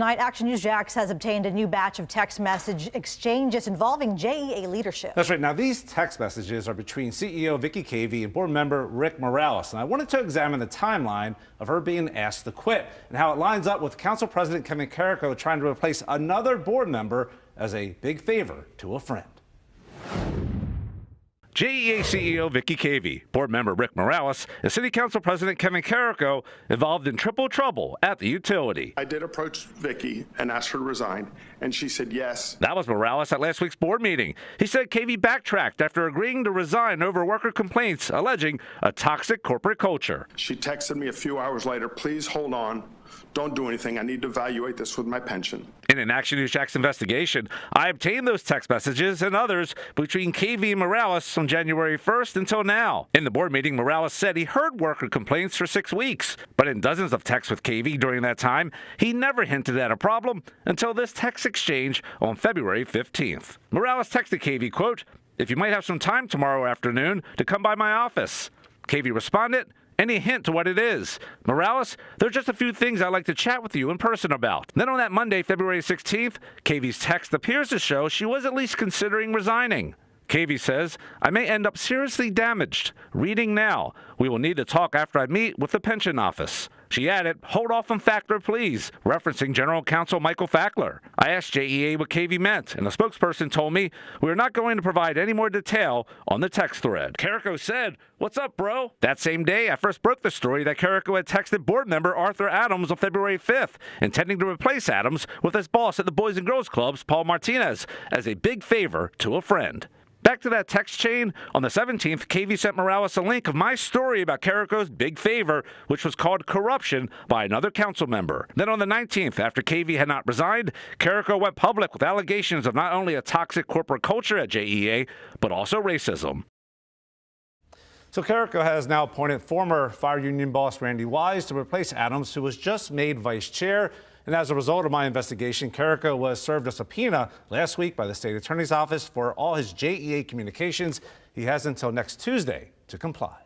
Tonight, Action News Jax has obtained a new batch of text message exchanges involving JEA leadership. That's right. Now, these text messages are between CEO Vickie Cavey and board member Rick Morales. And I wanted to examine the timeline of her being asked to quit and how it lines up with Council President Kevin Carrico trying to replace another board member as a big favor to a friend. JEA CEO Vickie Cavey, board member Rick Morales, and City Council President Kevin Carrico involved in triple trouble at the utility. I did approach Vickie and asked her to resign, and she said yes. That was Morales at last week's board meeting. He said Cavey backtracked after agreeing to resign over worker complaints alleging a toxic corporate culture. She texted me a few hours later, please hold on. Don't do anything. I need to evaluate this with my pension. In an Action News Jax investigation, I obtained those text messages and others between Cavey and Morales from January 1st until now. In the board meeting, Morales said he heard worker complaints for 6 weeks, but in dozens of texts with Cavey during that time, he never hinted at a problem until this text exchange on February 15th. Morales texted Cavey, quote, "If you might have some time tomorrow afternoon to come by my office." Cavey responded, "Any hint to what it is?" Morales, "There's just a few things I'd like to chat with you in person about." Then on that Monday, February 16th, Cavey's text appears to show she was at least considering resigning. Cavey says, "I may end up seriously damaged. Reading now. We will need to talk after I meet with the pension office." She added, "Hold off on Fackler, please," referencing General Counsel Michael Fackler. I asked JEA what Cavey meant, and the spokesperson told me we are not going to provide any more detail on the text thread. Carrico said, "What's up, bro?" That same day, I first broke the story that Carrico had texted board member Arthur Adams on February 5th, intending to replace Adams with his boss at the Boys and Girls Clubs, Paul Martinez, as a big favor to a friend. Back to that text chain, on the 17th, Cavey sent Morales a link of my story about Carrico's big favor, which was called corruption by another council member. Then on the 19th, after Cavey had not resigned, Carrico went public with allegations of not only a toxic corporate culture at JEA, but also racism. So Carrico has now appointed former fire union boss Randy Wise to replace Adams, who was just made vice chair. And as a result of my investigation, Carrico was served a subpoena last week by the state attorney's office for all his JEA communications. He has until next Tuesday to comply.